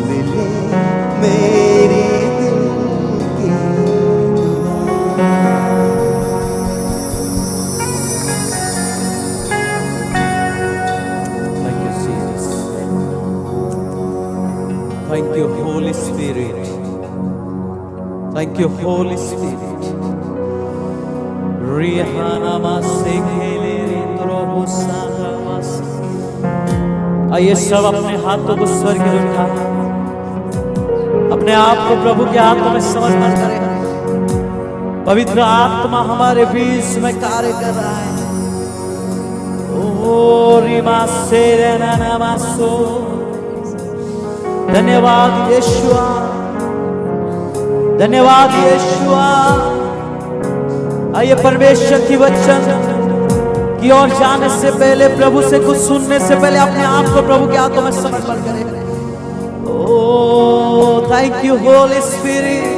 मिले मेरी दिल की Thank you, Jesus. Thank you, Holy Spirit. Thank you, Holy Spirit. Rihana masekele rindrobusaga mas. आइए सब अपने हाथों को स्वर्ग की ओर उठाएं, अपने आप को प्रभु के हाथों में समर्पण करें। पवित्र आत्मा हमारे बीच में कार्य कर रहा है। ओ रिमा सेरेना नमासो, धन्यवाद यीशुआ, धन्यवाद यीशुआ। आइए परमेश्वर की वचन की ओर जाने से पहले, प्रभु से कुछ सुनने से पहले अपने आप को प्रभु के हाथों में समर्पण करें। Oh, thank you, Holy Spirit.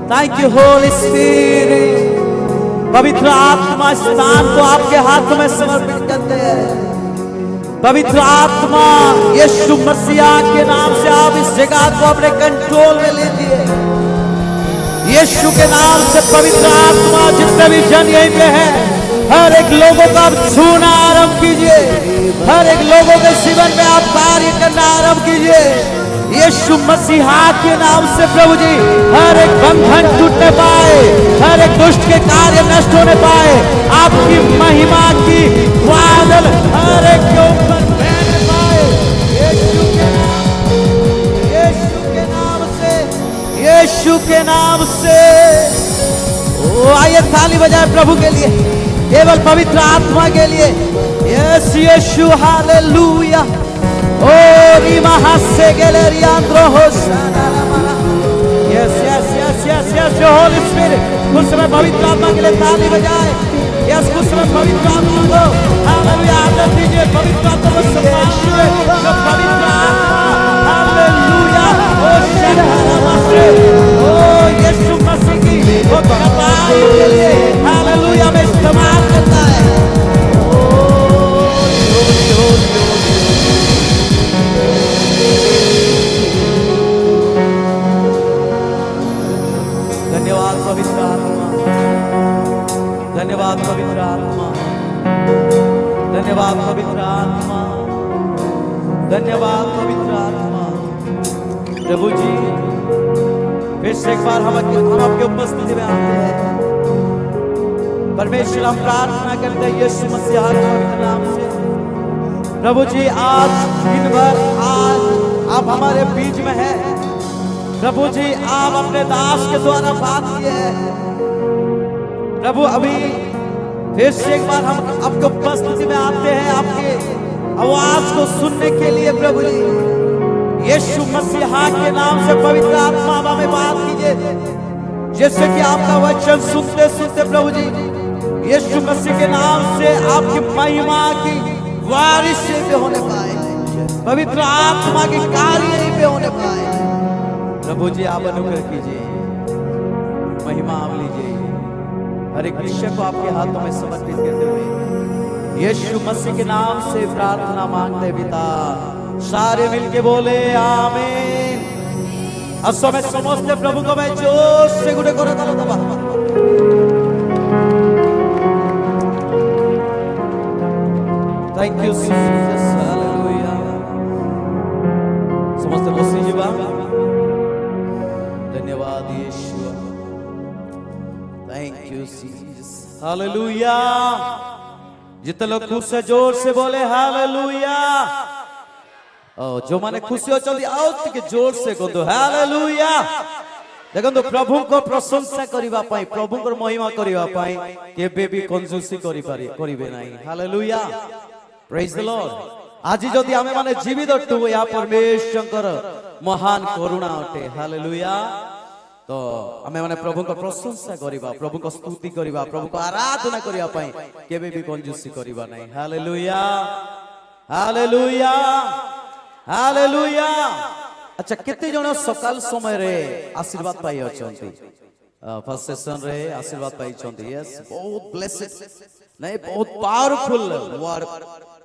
Thank you, Holy Spirit. पवित्र आत्मा स्थान को आपके हाथों में समर्पित करते हैं। पवित्र आत्मा यीशु मसीह के नाम से आप इस जगह को अपने कंट्रोल में लीजिए। यीशु के नाम से पवित्र आत्मा जितने भी जन यहीं पे हैं, हर एक लोगों का आप छूना आरंभ कीजिए। हर एक लोगों के जीवन में आप कार्य करना आरंभ कीजिए। यीशु मसीह के नाम से प्रभु जी, हर एक बंधन टूटने पाए, हर एक दुष्ट के कार्य नष्ट होने पाए। आपकी महिमा की बादल हर एक के ऊपर बहने पाए। यीशु के नाम से, यीशु के नाम से। ओ आइए ताली बजाए प्रभु के लिए, केवल पवित्र आत्मा के लिए। Yes Yeshu, hallelujah. ओ रिमा हसे गैलरियांद्रो hosanna. Yes yes yes yes yes Holy Spirit, कुछ समय पवित्र आत्मा के लिए ताली बजाए। यस कुछ समय पवित्र आत्मा को हालेलुया आदर दीजिए, पवित्र आत्मा को सम्मान दीजिए। जो पवित्र आत्मा, हालेलुया, ओ शनामासे, ओ यीशु मसीह की वो कमाई के लिए हालेलुया में इस्तेमाल करता है। धन्यवाद पवित्र आत्मा, धन्यवाद पवित्र आत्मा, धन्यवाद पवित्र आत्मा, धन्यवाद पवित्र आत्मा। प्रभु जी फिर से एक बार हम आपके उपस्थिति में आते हैं। परमेश्वर हम प्रार्थना करते हैं यीशु मसीह के नाम से। प्रभु जी आज दिन भर आज आप हमारे बीच में हैं। प्रभु जी आप अपने दास के द्वारा बात किए हैं। प्रभु अभी फिर से एक बार हम आपके उपस्थिति में आते हैं, आपके आवाज को सुनने के लिए। प्रभु जी यीशु मसीह के नाम से पवित्र आत्मा हमें बात कीजिए, जैसे कि आपका वचन सुनते सुनते प्रभु जी यीशु मसीह के नाम से आपकी महिमा की बारिश पे होने पाए, पवित्र आत्मा के कार्य पे होने पाए। प्रभु जी आप अनुग्रह कीजिए, महिमा आप लीजिए। हर एक विषय को आपके हाथों में समर्पित करते हुए यीशु मसीह के नाम से प्रार्थना मांगते पिता। सारे मिलके बोले आमीन। असमय समस्त प्रभु को मैं जोश से गुड़े को रखा दबा। Thank you Jesus, hallelujah. समस्त बसी जीवा। धन्यवाद यीशु। Thank you Jesus, hallelujah. जितने लोग खुश है जोर से बोले हालेलुया। जो माने खुशी हो चलती आओ के जोर से कहतो हालेलुया। देखो प्रभु को प्रशंसा करिबा पाई, प्रभु को महिमा करिबा पाई केबे भी कंजूसी करिबे नाही। Hallelujah, praise the Lord. आज जदि आमे माने जीवित अटू या परमेश्वर महान करुणा अटे। हालेलुया। तो आमे माने प्रभु को प्रशंसा करिबा, प्रभु को स्तुति करिबा, प्रभु को आराधना करिबा पाई केबे भी कंजूसी करिबा नाही। Hallelujah, hallelujah, hallelujah. अच्छा केते जण सकाल समय रे आशीर्वाद पाई अछंती? फर्स्ट सेशन रे आशीर्वाद पाई छंती। यस, बहुत ब्लेसेड नहीं, बहुत पावरफुल वर्ड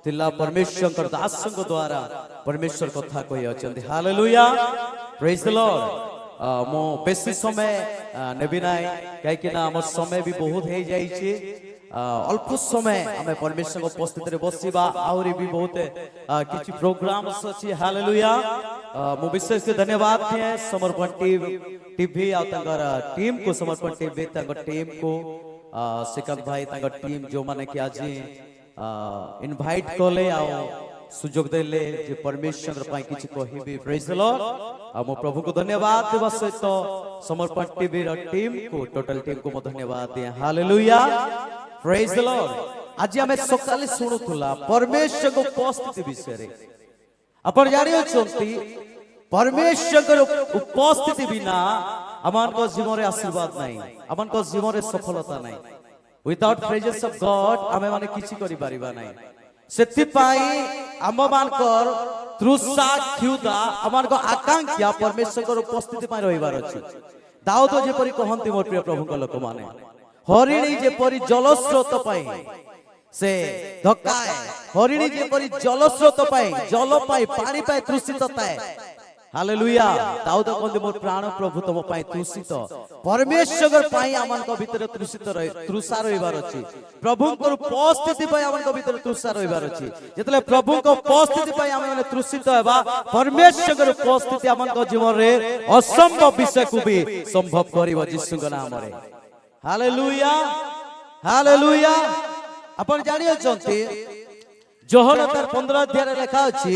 तिला परमेश्वर दास द्वारा परमेश्वर कथा कही अच्छे हालेलुया प्रेज द लॉर्ड मो बेसी समय नेबी नाई कहीं आम समय भी बहुत हो जाइए अल्प समय आम परमेश्वर उपस्थित बसवा आहरी भी बहुत किसी प्रोग्राम्स अच्छी हालेलुया मु विशेष धन्यवाद दिए समर्पण टीवी टीम को समर्पण टीवी टीम को श्रीकांत भाई टीम जो माने कि आज इनवाइट कले सुजोग देले जे परमेश्वर पाई किछि कहिबी प्रेज द लॉर्ड मो प्रभु को धन्यवाद देवा सहित समर्पण टीवी रो टीम को टोटल टीम को मो धन्यवाद दिए हालेलुया प्रेज द लॉर्ड आज हमें सकाले सुनुथुला परमेश्वर को उपस्थिति विषय रे अपन जानियो छथि परमेश्वर उपस्थिति बिना अमन को जीवन रे आशीर्वाद नहीं अमन को जीवन रे सफलता नहीं विदाउट प्रेजेंस ऑफ गॉड आमे माने किछि करि परिबा नहीं सेति पाई आम मानकर तृषा क्षुधा आमान को आकांक्षा परमेश्वर को उपस्थिति पाई रहिबार अछि दाऊद जेपरि कहंती मोर प्रिय प्रभु को लोक माने हरिणी जेपरि जलस्रोत पाई से धक्काए हरिणी जेपरि जलस्रोत पाई जल पाई पानी पाई तृषित ताए हालेलुया दाऊद कहंती मोर प्राण प्रभु तम पाई तृषित परमेश्वर पाई आमान को भीतर तृषित रहे तृषा रहिबार अछि प्रभु को उपस्थिति पाई आमान को भीतर तृषा रहिबार अछि जेतले प्रभु को उपस्थिति पाई आमे माने तृषित हेबा परमेश्वर उपस्थिति आमान को जीवन रे असंभव विषय को भी संभव करिवो यीशु के नाम रे हालेलुया हालेलुया अपन जानियो छथि जोहन 15 अध्याय लिखा अछि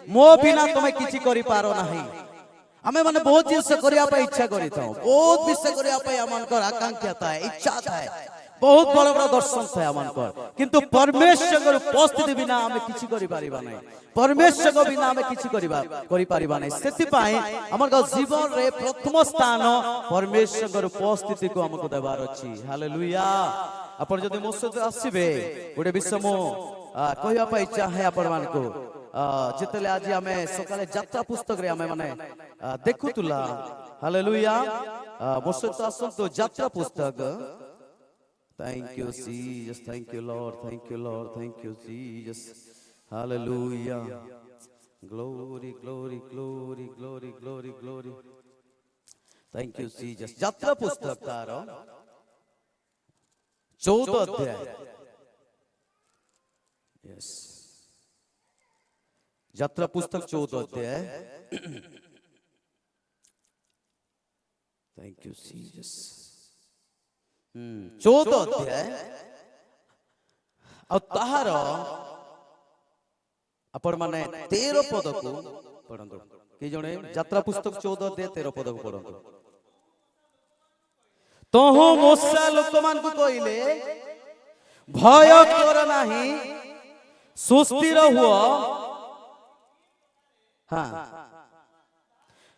मो बिना तुमे किछि करि पारो नाही आमे माने बहुत जिनिस करिया पे इच्छा करि थाओ बहुत विषय करिया पे आमानकर आकांक्षा थाए इच्छा थाए बहुत बड़ बड़ दर्शन थाए आमानकर किंतु परमेश्वर उपस्थिति बिना आमे किछि करि पारिबा नाही परमेश्वर को बिना आमे किछि करि पारिबा नाही सेति पाए आमानकर जीवन रे प्रथम स्थान परमेश्वर उपस्थिति को हमको देबार अछि हालेलुया अपन जदि मो सहित आसीबे गोटे विषय मो कहया पाई चाहे आपण मान को जितले आज आमे सकाले यात्रा पुस्तक रे आमे माने देखुतुला हालेलुया मो सहित आसंतो यात्रा पुस्तक thank you Jesus thank you Lord thank you Lord thank you Jesus hallelujah glory glory glory glory glory glory thank you Jesus यात्रा पुस्तक तार 14 अध्याय यस यात्रा पुस्तक 14 अध्याय थैंक यू जीसस 14 अध्याय और ताहार आपण माने 13 पद को पढंतो के जणे यात्रा पुस्तक 14 अध्याय 13 पद को पढंतो तोहु मूसा लोक मान को कइले भय कर नाही सुस्थिर हुआ हाँ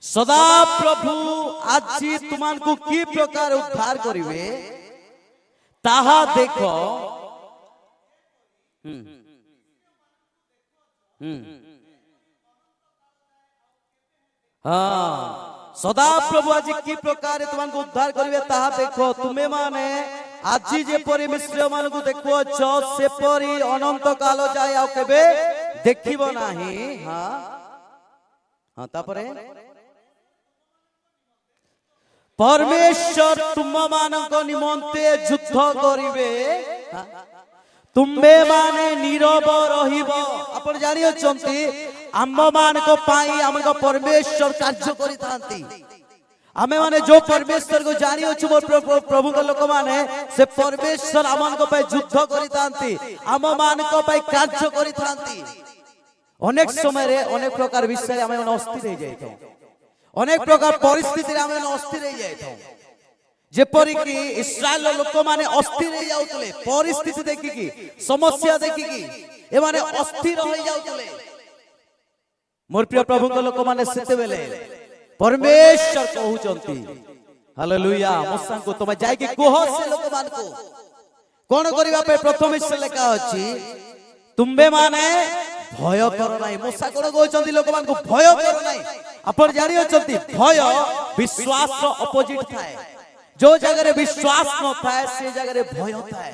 सदा प्रभु आज तुमान को की प्रकार उद्धार करिवे ताहा देखो हाँ सदा प्रभु आज की प्रकार तुमान को उद्धार करिवे ताहा देखो तुमे माने आज जे परि मिश्र मान को देखो छ से परि अनंत काल जाय आ केबे देखिबो नाही हां हां तापरे परमेश्वर तुम मानक निमंते युद्ध करिवे तुमे माने नीरव रहिबो आपण जानियो छंती आम मानक पाई आमक परमेश्वर कार्य करितांती आमे माने जो परमेश्वर को जानी अछि मोर प्रभु को लोक माने से परमेश्वर आमान को पे युद्ध करितांती आम मान को पे कार्य करितांती अनेक समय रे अनेक प्रकार विषय आमे माने अस्थिर हो जाइतो अनेक प्रकार परिस्थिति रे आमे माने अस्थिर हो जाइतो जेपरि कि इस्राएल लोक माने अस्थिर हो जाउतले परिस्थिति देखि कि समस्या देखि कि ए माने अस्थिर हो जाउतले मोर प्रिय प्रभु को लोक माने सेते बेले परमेश्वर कहउचंती हालेलुया मूसा को तुम जाय कि कोह से लोक मान को कोन करिवा पे प्रथम से लेखा अछि तुम्बे माने भय कर नाही मूसा कोन कहउचंती लोक मान को भय कर नाही अपन जानि अछंती भय विश्वास रो अपोजिट थाए जो जगह रे विश्वास न थाए से जगह रे भय थाए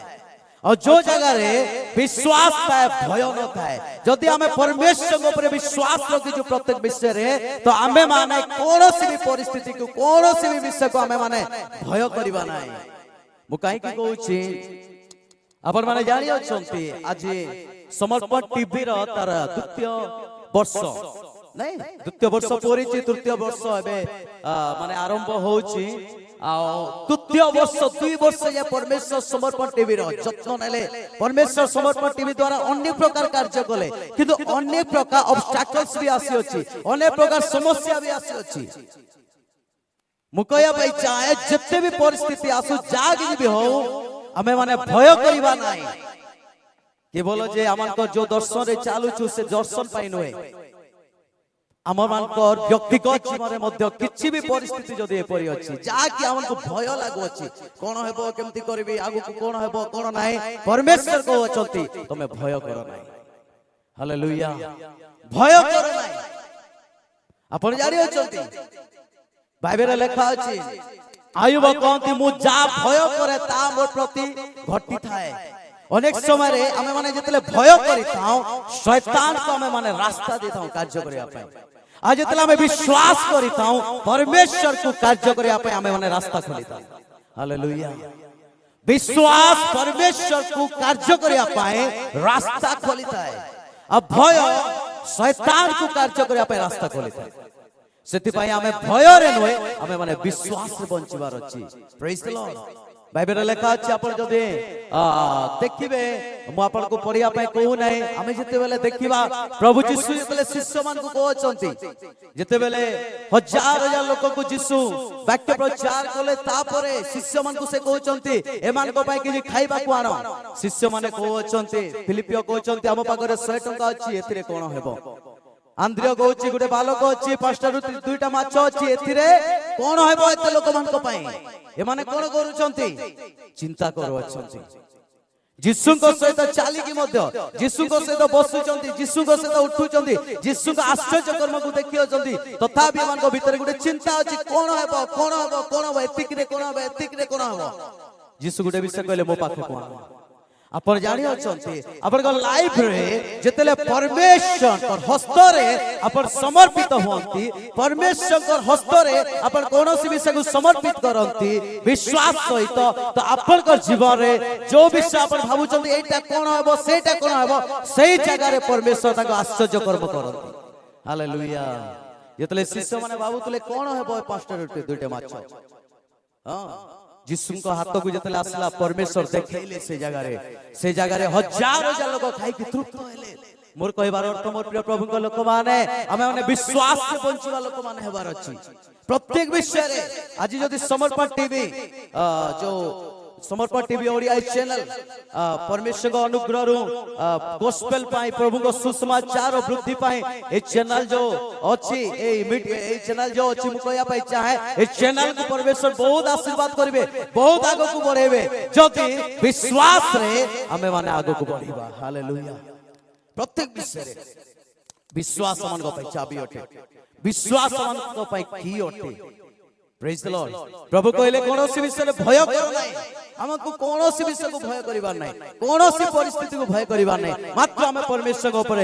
और जो जगह रे विश्वास थाए भय न थाए जदि आमे परमेश्वर के ऊपर विश्वास रखी जो प्रत्येक विषय रे तो आमे माने कोनोसी भी परिस्थिति को कोनोसी भी विषय को आमे माने भय करबा नाही मु काई की कहू छी अपन माने जानि अछंती आज समर्पण टीवी रो तार द्वितीय वर्ष नहीं द्वितीय वर्ष परिची तृतीय वर्ष एबे माने आरंभ होउची तृतीय वर्ष 2 वर्ष या परमेश्वर समर्पण टीवी रो जत्न नेले परमेश्वर समर्पण टीवी द्वारा अनेक प्रकार कार्य कले किंतु अनेक प्रकार ऑब्स्टैकल्स भी आसी अछि अनेक प्रकार समस्या भी आसी अछि मुकया भाई चाहे जत्ते भी परिस्थिति आसु जाग भी हो हमें माने भय करिबा नाही केवल जे आमान को जो दर्शन रे चालू छु से दर्शन पाई नहे आमर मानकर व्यक्तिगत जीवन रे मध्य किछि भी परिस्थिति जदि एपरि अछि जा कि आमन को भय लागो अछि कोन हेबो केमति करबी आगु को कोन हेबो कोन नाही परमेश्वर को अछंती तमे भय करो नाही हालेलुया भय करो नाही आपण जानि अछंती बाइबल रे लिखा अछि आयुब कहंती मु जा भय करे ता मोर प्रति घटी थाए अनेक समय रे हमें माने जतले भय करिताऊ शैतान को हमें माने रास्ता देताऊ कार्य करिया पय आज जतले हमें विश्वास करिताऊ परमेश्वर को कार्य करिया पय हमें माने रास्ता खोलिताऊ हालेलुया विश्वास परमेश्वर को कार्य करिया पाए रास्ता खोलिता है अब भय शैतान को कार्य करिया पय रास्ता खोलिता है सेति पय हमें भय रे नय हमें माने विश्वास रे बंचिबार अछि प्रेज द लॉर्ड बाइबल लेखा अछि आपण जदि देखिबे मु आपण को पढिया पय कहू नै हमें जते बेले देखिबा प्रभु यीशु जते शिष्य मान को कहचंती जते बेले हजार हजार लोक को यीशु वाक्य प्रचार कले तापरे शिष्य मान को से कहचंती एमान को पय कि खाइबा को आनो शिष्य माने कहचंती फिलिपियो कहचंती हम पाखरे 100 टंका अछि एथिरे कोन हेबो आंद्रिय कहछि गुटे बालक अछि पांचटा रुटी दुईटा माछ अछि एथिरे कोन हेबो एते लोक मान को पय ए माने कोन करूछंती चिंता करू अछंती यीशु को सहित चाली की मध्य यीशु को सहित बसुचंती यीशु को सहित उठुचंती यीशु को आश्चर्य कर्म को देखियचंती तथापि मान को भीतर गुटे चिंता अछि कोन हेबो कोन हेबो कोन हेबो एतिकरे कोन हेबो एतिकरे कोन हेबो यीशु गुटे विषय कहले मो पाखे कोन आपण जानि अछंती आपण को लाइफ रे जतेले परमेश्वर कर हस्त रे आपण समर्पित होंती परमेश्वर कर हस्त रे आपण कोनोसी विषय को समर्पित करंती विश्वास सहित तो आपण को जीवन रे जो विषय आपण भाबुचंती एटा कोन हेबो सेटा कोन हेबो सही जगह रे परमेश्वर ताको आश्चर्य कर्म करंती हालेलुया जतेले शिष्य माने भाबुतले कोन हेबो पांचटा रोटी दुईटा माछ हां यीशु को हाथ को जतले आसला परमेश्वर देखैले से जगह रे हजार हजार लोग खाइ के तृप्त होले मोर कहबार अर्थ मोर प्रिय प्रभु को लोक माने हमें माने विश्वास से बंचिबा लोक माने हेबार अछि प्रत्येक विषय रे आज जदि समर्पण टीवी जो समर्पण टीवी ओडिया चैनल परमेश्वर को अनुग्रह रु गोस्पेल पाई प्रभु को सुसमाचार और वृद्धि पाई ए चैनल जो अछि ए चैनल जो अछि मु कहया पाई चाहे ए चैनल को परमेश्वर बहुत आशीर्वाद करिवे बहुत आगो को बढ़ेबे जदि विश्वास रे हमें माने आगो को बढ़ीबा हालेलुया प्रत्येक विषय रे विश्वास मन को पाई चाबी अटे विश्वास मन को पाई की अटे प्रेज द लॉर्ड प्रभु कहले कोनोसी विषय रे भय करो नाही हमको कोनोसी विषय को भय करिबार नाही कोनोसी परिस्थिति को भय करिबार नाही मात्र हमें परमेश्वर के ऊपर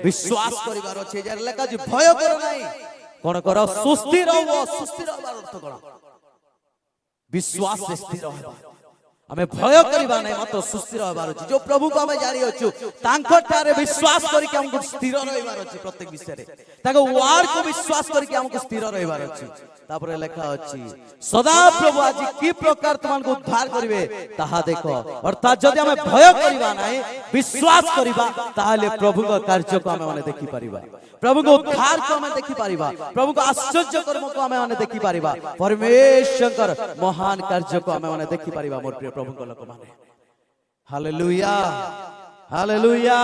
विश्वास करिबार अछि जे लेका जे भय करो नाही कोन करो सुस्थिर रहबार अर्थ कोन विश्वास से स्थिर रहबा हमें भय करिबा नाही मात्र सुस्थिर रहबार अछि जो प्रभु को हमें जानि अछु तांको तारे विश्वास करि के हमको स्थिर रहबार अछि प्रत्येक विषय रे ताको वार्ड को विश्वास करि के हमको स्थिर रहबार अछि तापरे लेखा अछि सदा प्रभु आज की प्रकार तुमन को उद्धार करिवे ताहा देखो अर्थात जदि हमें भय करिबा नाही विश्वास करिबा ताहाले प्रभु को कार्य को हमें माने देखि परिबा प्रभु को उद्धार को हमें देखि परिबा प्रभु को आश्चर्य कर्म को हमें माने देखि परिबा परमेश्वर महान कार्य को हमें माने देखि परिबा मोर प्रिय प्रभु को लोक माने हालेलुया हालेलुया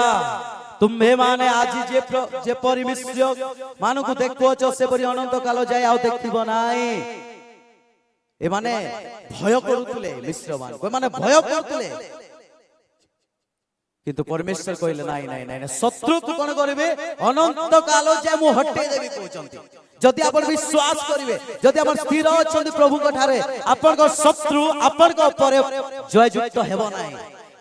तुम्हे माने आज जे परमेश्वर मानु को देखो छ से परि अनंत काल जाय आ देखिबो नाही ए माने भय करूतले मिश्र मान को माने भय करतले किंतु परमेश्वर कहले नाही नाही नाही शत्रु को कोन करबे अनंत काल जाय मु हटे देबी कहचंती जदि आपण विश्वास करिवे जदि आपण स्थिर अछंती प्रभु को ठारे आपण को शत्रु आपण को ऊपर जय युक्त हेबो नाही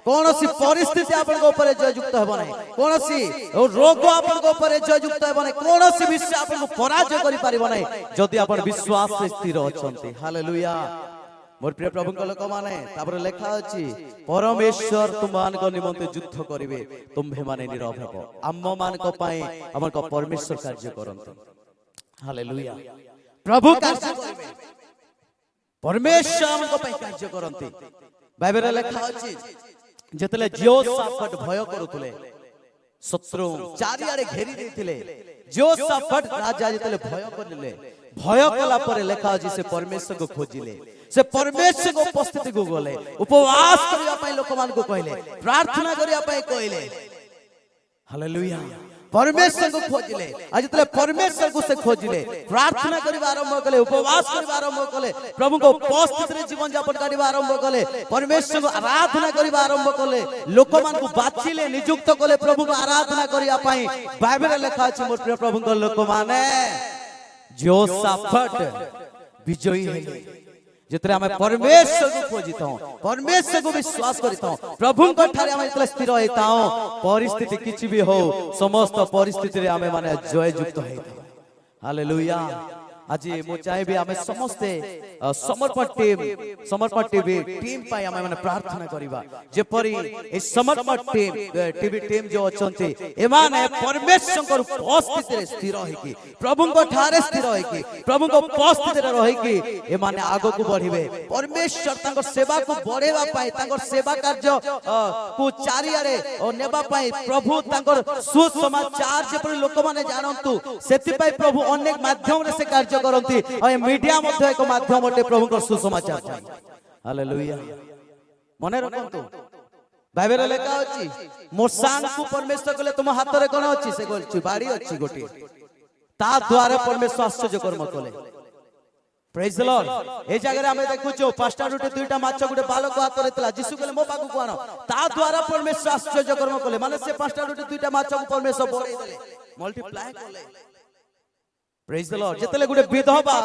कौन सी परिस्थिति आपन ऊपर जययुक्त हेब नहीं, कौन सी रोग आपन ऊपर जययुक्त हेब नहीं, कौन सी विषय आपन पराजय करि परिबो नहीं जदि आपन विश्वास से स्थिर अछंती। हालेलुया। मोर प्रिय प्रभु को लोक माने तापर लेखा अछि परमेश्वर तुमान को निमंते युद्ध करिवे तुम्भे माने नीरव हेबो। आम मान को पाए हमर को परमेश्वर कार्य करंतु। हालेलुया। प्रभु कार्य करिवे, परमेश्वर हमन को पाए कार्य करंती। बाइबल रे लेखा अछि जेतले जियोसाफट भय करूतले, शत्रु चारियारे घेरी देथिले, जियोसाफट राजा जेतले भय करले, भय कला पर लेखा अछि से परमेश्वर को खोजिले, से परमेश्वर को उपस्थिति को गले, उपवास करिया पई लोक मान को कहले, प्रार्थना करिया पई कहले। हालेलुया। परमेश्वर को खोजिले, आज तले परमेश्वर को से खोजिले, प्रार्थना करिवा आरंभ कले, उपवास करिवा आरंभ कले, प्रभु को उपस्थिति रे जीवन यापन करिवा आरंभ कले, परमेश्वर को आराधना करिवा आरंभ कले, लोक मान को बाचिले, नियुक्त कले प्रभु को आराधना करिया पई। बाइबल रे लिखा अछि मोर प्रिय प्रभु को लोक माने जियोसाफट विजयी हेले जितरे हमें परमेश्वर को खोजिता हूं, परमेश्वर को विश्वास करता हूं, प्रभु को ठारे हमें इतने स्थिर होता हूं, परिस्थिति किछि भी हो समस्त परिस्थिति रे हमें माने जय युक्त होता। हालेलुया। आज मु चाहेबी हमें समस्ते समर्पण टीवी टीम पाई हमें माने प्रार्थना करिबा जेपरी ए समर्पण टीवी टीम जो अछंती एमाने परमेश्वर को उपस्थिति रे स्थिर होइकी, प्रभु को ठारे स्थिर होइकी, प्रभु को उपस्थिति रे रहिकी एमाने आगो को बढ़िबे, परमेश्वर तांको सेवा को बढ़ेवा पाई, तांको सेवा कार्य को चारियारे ओ नेबा पाई, प्रभु तांको सुसमाचार जेपरी लोक माने जानंतु सेति पाई प्रभु अनेक माध्यम रे से कार्य करंती और मीडिया मध्य एक माध्यम अटे प्रभु को सुसमाचार। हालेलुया। मने रखंतु बाइबल लेखा अछि मोसांग को परमेश्वर कहले तुम हाथ रे कोन अछि से कहछि बाड़ी अछि गोटी ता द्वारा परमेश्वर आश्चर्य कर्म कले। Praise the Lord. ए जगह रे हमें देखुछु पांचटा रोटी दुईटा माछ गुटे बालक हाथ रे तला यीशु कहले मो पाकु को आनो ता द्वारा परमेश्वर आश्चर्य कर्म कले, माने से पांचटा रोटी दुईटा माछ को परमेश्वर बढ़ाई देले, मल्टीप्लाई कले। Praise the Lord. जेतले गुटे विधवा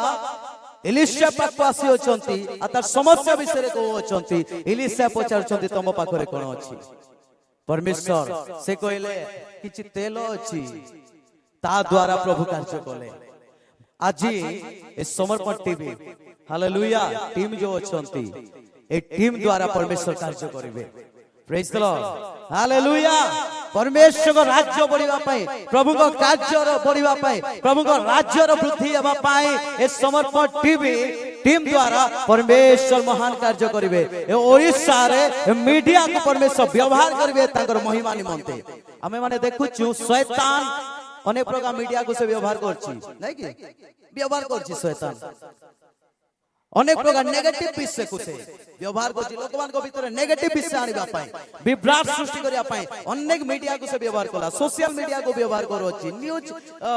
एलिशा पाक आसी अछंती आ तार समस्या विषय रे को अछंती, एलिशा पचारछंती तम पाखरे कोन अछि, परमेश्वर से कहले किछि तेल अछि ता द्वारा प्रभु कार्य कले। आज ए समर्पण टीवी हालेलुया टीम जो अछंती ए टीम द्वारा परमेश्वर कार्य करिवे। Praise the Lord. हालेलुया। परमेश्वर को राज्य बढ़िबा पाई, प्रभु को कार्य बढ़िबा पाई, प्रभु को राज्य वृद्धि हेबा पाई ए समर्पण टीवी टीम द्वारा परमेश्वर महान कार्य करिवे। ए ओडिसा रे मीडिया को परमेश्वर व्यवहार करिवे ताकर महिमा निमंते। हमें माने देखुछु शैतान अनेक प्रकार मीडिया को से व्यवहार करछि, नै कि व्यवहार करछि शैतान अनेक प्रकार नेगेटिव विषय को से व्यवहार करछि, लोकमान को भीतर नेगेटिव विषय आनिबा पाई, विभ्राट सृष्टि करिया पाई अनेक मीडिया को से व्यवहार कला, सोशल मीडिया को व्यवहार करो अछि, न्यूज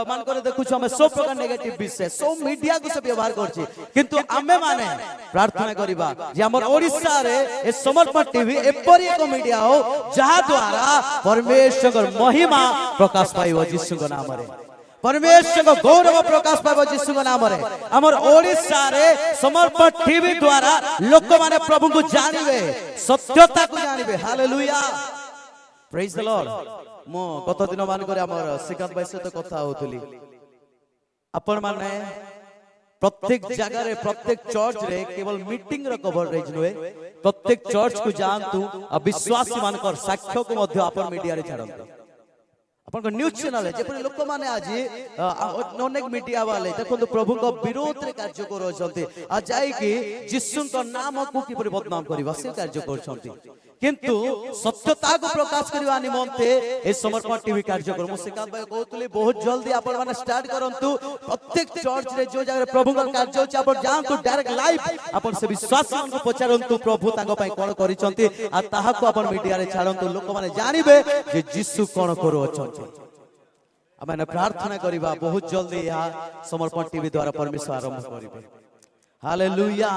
मान करे देखुछु हमें सब प्रकार नेगेटिव विषय सब मीडिया को से व्यवहार करछि। किंतु आमे माने प्रार्थना करिबा जे हमर ओडिसा रे ए समर्पण टीवी एपरि एक मीडिया हो जहा द्वारा परमेश्वर महिमा प्रकाश पाइबो यीशु को नाम रे, परमेश्वर को गौरव प्रकाश पाइबो यीशु को नाम रे। हमर ओडिसा रे समर्पण टीवी द्वारा लोक माने प्रभु को जानिबे, सत्यता को जानिबे। हालेलुया। Praise the Lord. मो गत दिन मान करे हमर श्रीकांत भाई से तो कथा होतली, अपन माने प्रत्येक जगह रे प्रत्येक चर्च रे केवल मीटिंग रो कवरेज नहे, प्रत्येक चर्च को जानतु आ विश्वासी मानकर साक्ष्य को मध्य अपन मीडिया रे छाड़ंतु। अपन को न्यूज चैनल है जेपरि लोक माने आज अनेक मीडिया वाले देखो प्रभु को विरोध रे कार्य करो छथि आ जाई कि यीशु को नाम को किपरि बदनाम करबा से कार्य कर छथि, किंतु सत्यता को प्रकाश करबा निमंते ए समर्पण टीवी कार्यक्रम श्रीकांत भाई कहतले बहुत जल्दी आपण माने स्टार्ट करंतु। प्रत्येक चर्च रे जो जगह प्रभु का कार्य होछि आपण जानतु डायरेक्ट लाइव आपण से विश्वासी को पचारंतु प्रभु ताको पई कोन करिसंती आ ताहा को आपण मीडिया रे छाड़ंतु, लोक माने जानिबे जे यीशु कोन करो अछंती। आमे प्रार्थना करिबा बहुत जल्दी या समर्पण टीवी द्वारा परमेश्वर आरंभ करिबे। हालेलुया।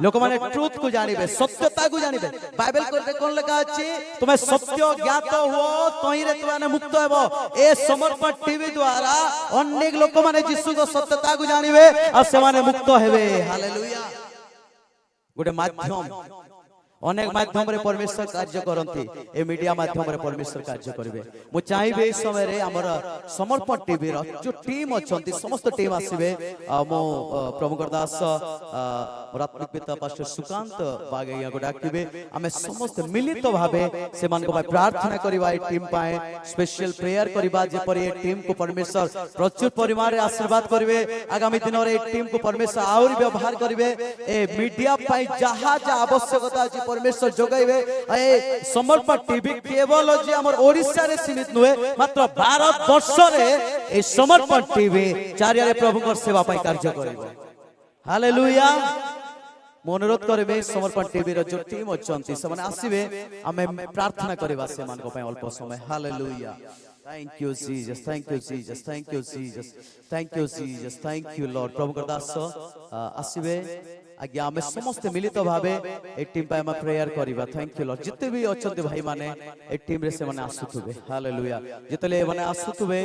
लोक माने ट्रुथ को जानिबे, सत्यता को जानिबे। बाइबल को कोन लिखा अछि तुमे सत्य ज्ञात हो तही रे तुमे मुक्त हेबो। ए समर्पण टीवी द्वारा अनेक लोक माने यीशु को सत्यता को जानिबे आ से माने मुक्त हेबे। हालेलुया। गोटे माध्यम अनेक माध्यम रे परमेश्वर कार्य करंती ए मीडिया माध्यम रे परमेश्वर कार्य करिवे मु चाहबे ए समय रे हमर समर्पण टीवी रो जो टीम अछंती समस्त टीम आसीबे मो प्रभुकर दास रात्रिक पिता पास्टर सुकांत बागैया को डाकिबे आमे समस्त मिलित भाबे से मान को प्रार्थना करिवा ए टीम पाए स्पेशल प्रेयर करिवा जे पर ए टीम को परमेश्वर प्रचुर परिमाण रे आशीर्वाद करिवे आगामी दिन रे ए टीम को परमेश्वर आउरी व्यवहार करिवे ए मीडिया पाई जहा जा आवश्यकता अछि परमेश्वर जोगाइबे ए समर्पण टीवी केवल जे हमर ओडिसा रे सीमित नुहे मात्र भारत वर्ष रे ए समर्पण टीवी चारियारे प्रभुकर सेवा पाई कार्य करिबो हालेलुया अनुरोध करबे समर्पण टीवी रो जो टीम अछंती से माने आसीबे आमे प्रार्थना करबा से मान को पाई अल्प समय hallelujah Thank you Jesus, thank you Jesus, thank you Jesus, thank you Jesus, thank you Lord. प्रभु दास आसीबे आज्ञा आमे समस्त मिलित भाबे ए टीम पे हम प्रेयर करिबा थैंक यू लॉर्ड जिते भी अछते भाई माने ए टीम रे से माने आसुथुबे हालेलुया जितले माने आसुथुबे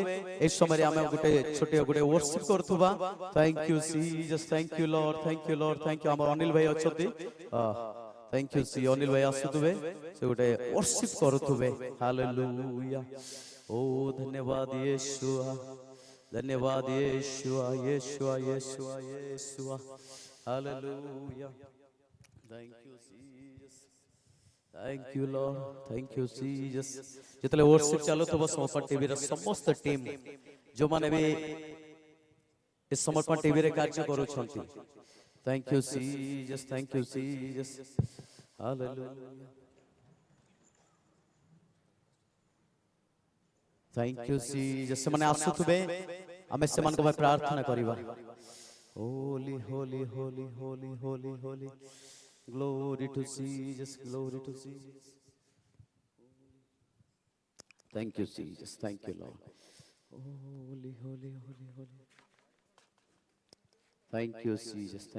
ए समय रे आमे गुटे छोटे गुटे वर्शिप करथुबा thank you Jesus thank you Lord thank you हमर अनिल भाई अछती थैंक यू सी अनिल भाई आसुथुबे से गुटे वर्शिप करथुबे हालेलुया ओ धन्यवाद यीशुआ धन्यवाद Yeshua Yeshua Yeshua Yeshua hallelujah thank you Jesus thank you Lord thank you Jesus जितले वर्शिप चालू तो बस समर्पण टीवी रे समस्त टीम जो माने भी इस समर्पण टीवी रे कार्य करू छंती thank you Jesus hallelujah thank you Jesus से माने आसुथबे हमें से मन को प्रार्थना करिबा holy holy holy holy holy holy glory to Jesus thank you Jesus thank you Lord holy holy holy holy thank you Jesus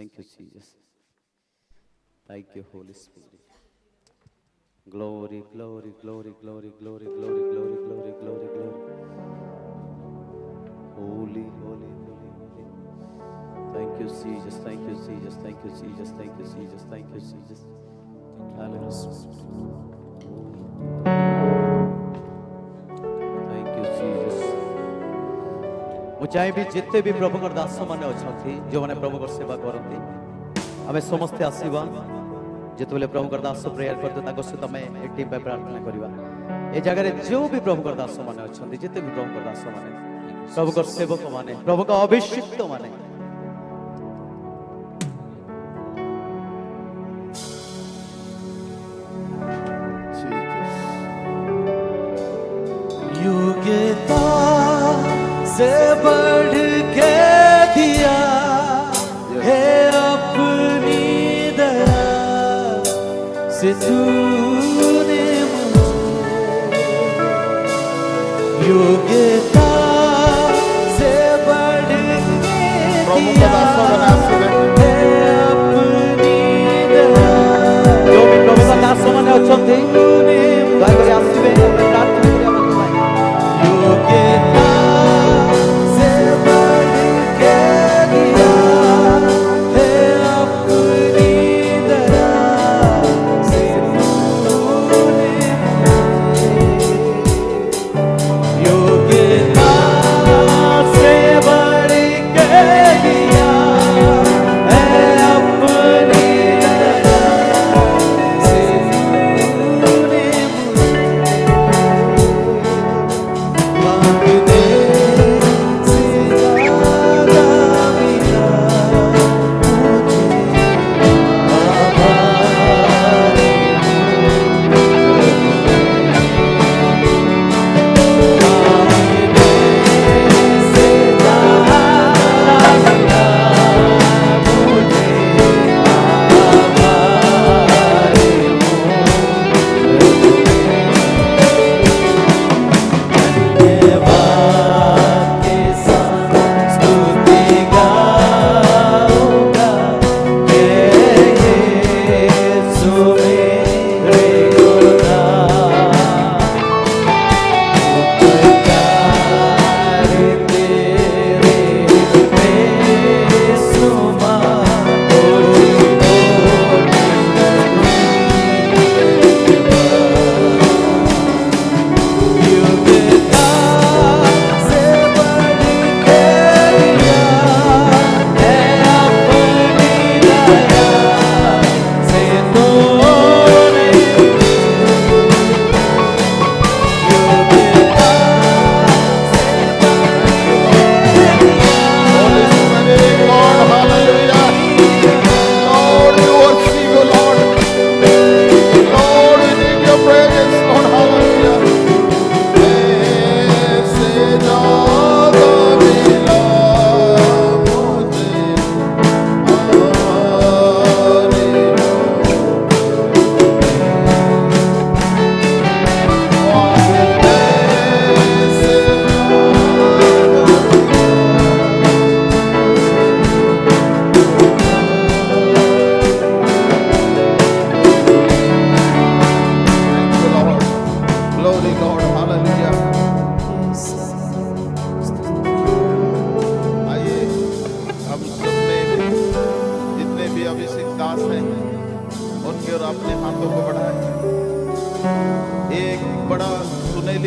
thank you Holy Spirit glory glory glory glory glory glory glory glory glory glory holy holy holy holy thank you Jesus thank you Jesus thank you Jesus thank you Jesus thank you Jesus hallelujah thank you Jesus मु चाहे भी जिते भी प्रभु कर दास माने अछंती जो माने प्रभु कर सेवा करंती हमें समस्त आसीबा जितबेले प्रभु कर दास प्रेयर करते ताको से तमे ए टीम पे प्रार्थना करिवा ए जगह रे जो भी प्रभु कर दास माने अछंती जिते भी प्रभु कर दास माने प्रभु कर सेवक माने प्रभु का अभिषिक्त माने योग्यता से बढ़ के दिया है अपनी दया से तूने मुझे योग्यता से बढ़ के दिया है अपनी दया जो भी प्रभु का दास माने अछंती दयाकरी आसीबे प्रार्थना योग्यता से बढ़ के दिया है अपनी दया से तूने योग्यता से बढ़ के दिया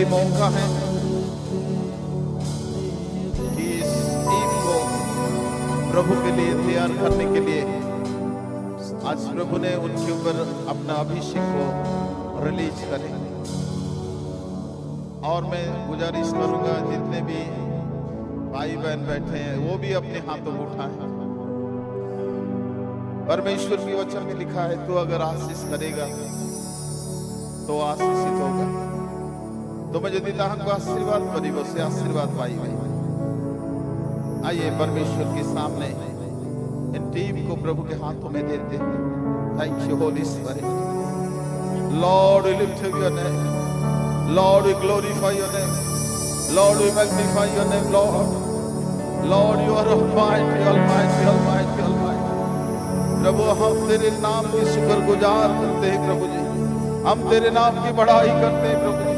लिए मौका है कि इस टीम को प्रभु के लिए तैयार करने के लिए आज प्रभु ने उनके ऊपर अपना अभिषेक को रिलीज करे। और मैं गुजारिश करूंगा जितने भी भाई बहन बैठे हैं वो भी अपने हाथों को उठाएं। परमेश्वर की वचन में लिखा है, तू अगर आशीष करेगा तो आशीषित होगा। तो मैं यदि ताहन को आशीर्वाद करी से आशीर्वाद पाई। आइए परमेश्वर के सामने इन टीम को प्रभु के हाथों में देते हैं। Thank you Holy Spirit. Lord we lift your name, Lord we glorify your name, Lord we magnify your name. Lord you are almighty, almighty, almighty, almighty. प्रभु हम तेरे नाम की शुक्रगुजार करते हैं प्रभु जी। हम तेरे नाम की बड़ाई करते हैं प्रभु जी।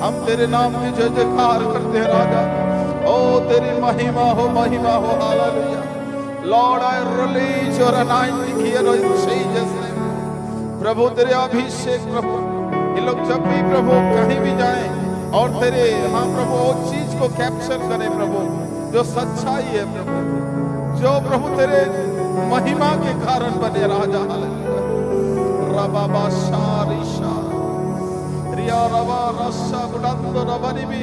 हम तेरे नाम की जय जयकार करते हैं राजा। ओ तेरी महिमा हो, महिमा हो। Hallelujah. Lord I release your anointing here in Jesus name. प्रभु तेरे अभिषेक प्रभु, ये लोग जब भी प्रभु कहीं भी जाएं और तेरे हाँ प्रभु वो चीज को कैप्चर करें प्रभु जो सच्चाई है प्रभु, जो प्रभु तेरे महिमा के कारण बने राजा। हालेलुया। रबा बाशारिशा रिया रबा रसा गुडंदो रबनी भी।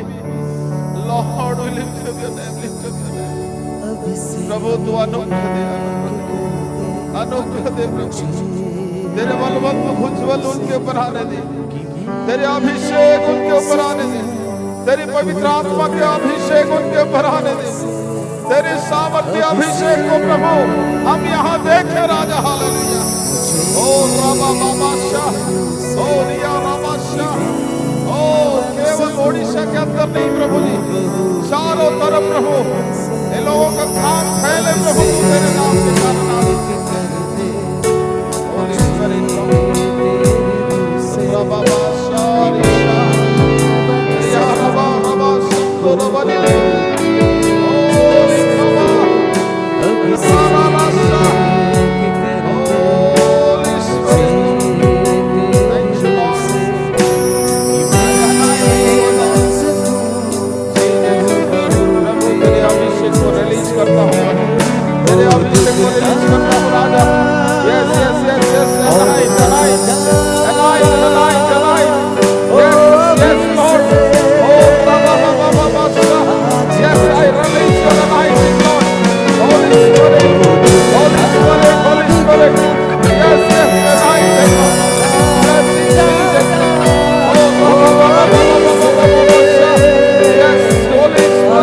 Lord we lift your name, lift your name. प्रभु तू अनुग्रह दे, अनुग्रह दे प्रभु। तेरे बलवंत भुजबल उनके ऊपर आने दे, तेरे अभिषेक उनके ऊपर आने दे, तेरी पवित्र आत्मा के अभिषेक उनके ऊपर आने दे, तेरे सामर्थ्य अभिषेक को प्रभु हम यहाँ देखे राजा। हालेलुया। ओ रामा मामाशा, ओ रिया रामाशा, ओ केवल ओडिशा के अंदर नहीं प्रभु जी, चारों तरफ प्रभु ये लोगों का काम फैले प्रभु तेरे नाम के कारण। होली स्पिरिट रबा बाशा रिया रिया रबा रबा सुंदर रबनी करता हूँ, तेरे अभिषेक को रिलीज करता हूँ राजा। Yes yes yes yes tonight tonight tonight tonight tonight yes yes Lord। oh baba baba baba yes I release your anointing Lord। Holy Spirit, Holy Spirit, Holy Spirit, yes yes anointing Lord। yes Jesus, oh baba baba baba baba yes Holy Spirit।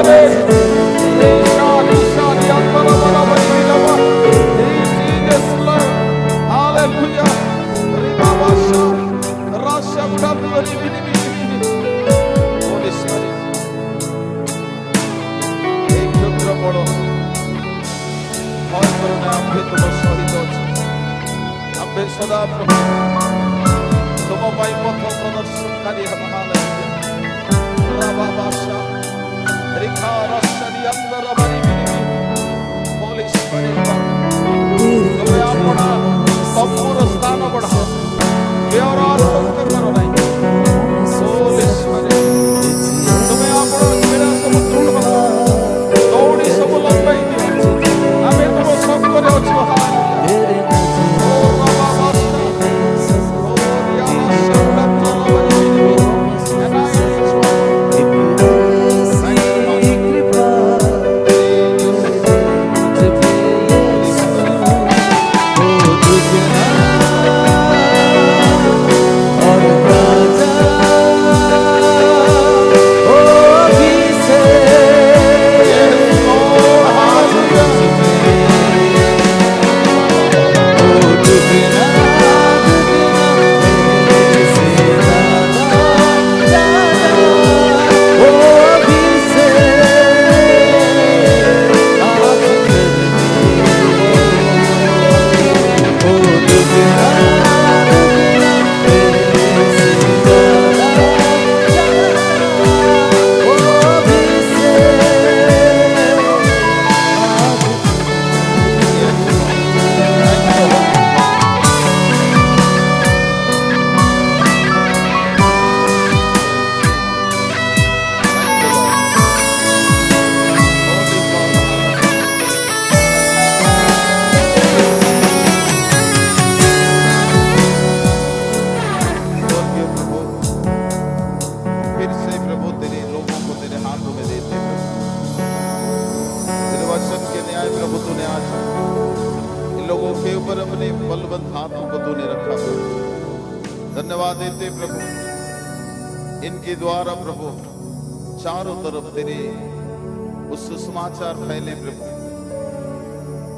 सदा प्रभु तुम पाई पथ प्रदर्शनकारी हम। Hallelujah. रबा बाशा रिखा रसदी अंदर बनी बिनी। Holi spirit तुम्हें अपना संपूर्ण स्थान बढ़ाओ, केवल आत्मा करो नहीं। होली स्पिरिट तुम्हें अपना मेरा सब दृढ़ बनाओ, दौड़ी सब लंबाई दियो। हमें तुम सब करे अच्छो। हालेलुया। अपने बलवंत हाथों को तूने रखा प्रभु। धन्यवाद देते प्रभु, इनके द्वारा प्रभु चारों तरफ तेरे उस सुसमाचार फैले प्रभु,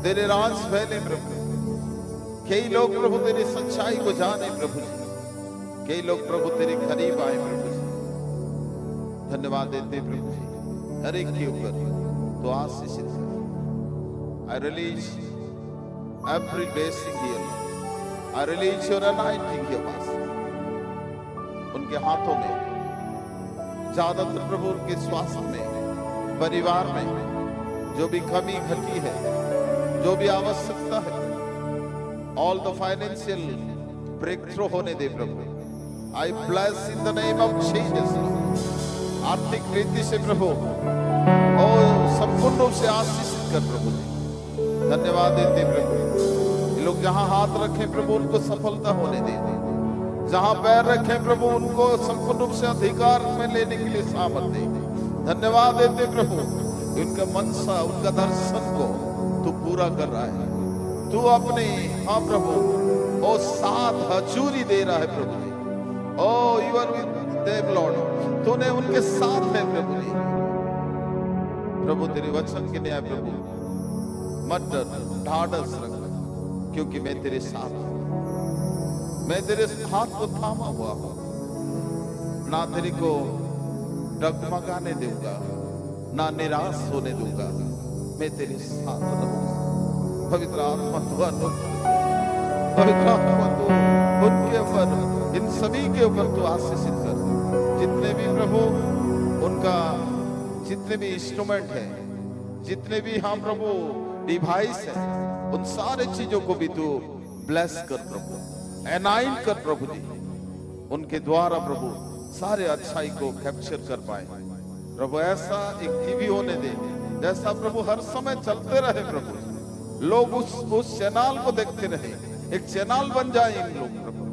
तेरे राज फैले प्रभु। कई लोग प्रभु तेरी सच्चाई को जाने प्रभु जी, कई लोग प्रभु तेरे करीब आए प्रभु जी। धन्यवाद देते प्रभु जी, हर एक के ऊपर तो आशीषित कर। I release every blessing here. I release your anointing here, Master. उनके हाथों में ज्यादातर प्रभु उनके स्वास्थ्य में, परिवार में जो भी कमी घटी है, जो भी आवश्यकता है, all the financial breakthrough होने दे प्रभु। I bless in the name of Jesus. आर्थिक रीति से प्रभु और संपूर्ण रूप से आशीषित कर प्रभु जी। धन्यवाद देते प्रभु, ये लोग जहां हाथ रखें प्रभु उनको सफलता होने दे, जहां पैर रखें प्रभु उनको संपूर्ण रूप से अधिकार में लेने के लिए सामर्थ दे। धन्यवाद देते प्रभु, उनका मनसा, उनका दर्शन को तू पूरा कर रहा है। तू अपने हाँ प्रभु ओ साथ हजूरी दे रहा है प्रभु जी। Oh you are with them Lord, तूने उनके साथ है प्रभु जी। प्रभु तेरे वचन के न्याय प्रभु मत डर, ढाढ़स रख, क्योंकि मैं तेरे साथ हूं। मैं तेरे हाथ को थामा हुआ हूं, ना तेरे को डगमगाने दूंगा, ना निराश होने दूंगा। मैं तेरे साथ रहूंगा। पवित्र आत्मा तू पवित्र आत्मा तू उनके ऊपर, इन सभी के ऊपर तू आशीषित कर। जितने भी प्रभु उनका, जितने भी इंस्ट्रूमेंट है, जितने भी हाँ प्रभु डिवाइस है, उन सारे चीजों को भी तू ब्लेस कर प्रभु, एनाइट कर प्रभु जी। उनके द्वारा प्रभु सारे अच्छाई को कैप्चर कर पाए प्रभु। ऐसा एक टीवी होने दे जैसा प्रभु हर समय चलते रहे प्रभु, लोग उस चैनल को देखते रहे, एक चैनल बन जाए इन लोग प्रभु,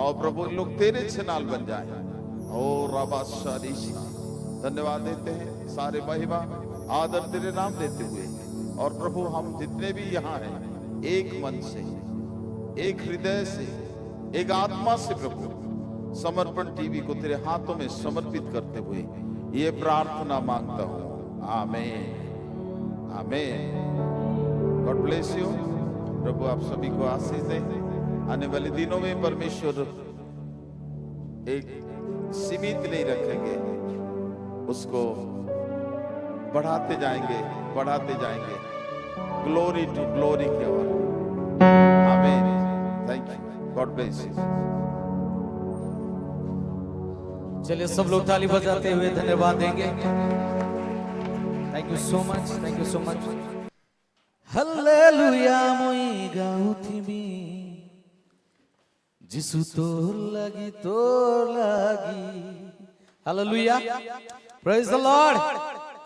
और प्रभु इन लोग तेरे चैनल बन जाए। और धन्यवाद देते हैं, सारे महिमा आदर तेरे नाम देते हुए। और प्रभु हम जितने भी यहाँ हैं, एक मन से, एक हृदय से, एक आत्मा से प्रभु समर्पण टीवी को तेरे हाथों में समर्पित करते हुए ये प्रार्थना मांगता हूँ। आमीन, आमीन। God bless you. प्रभु आप सभी को आशीष दे। आने वाले दिनों में परमेश्वर एक सीमित नहीं रखेंगे, उसको बढ़ाते जाएंगे, बढ़ाते जाएंगे, ग्लोरी टू ग्लोरी की ओर। आमीन। Thank you. God bless you. चलिए सब लोग ताली बजाते हुए धन्यवाद देंगे। Thank you so much, thank you so much. Hallelujah मुई गाउथिबी जिसु तोर लागी, तोर लागी। Hallelujah, praise the Lord.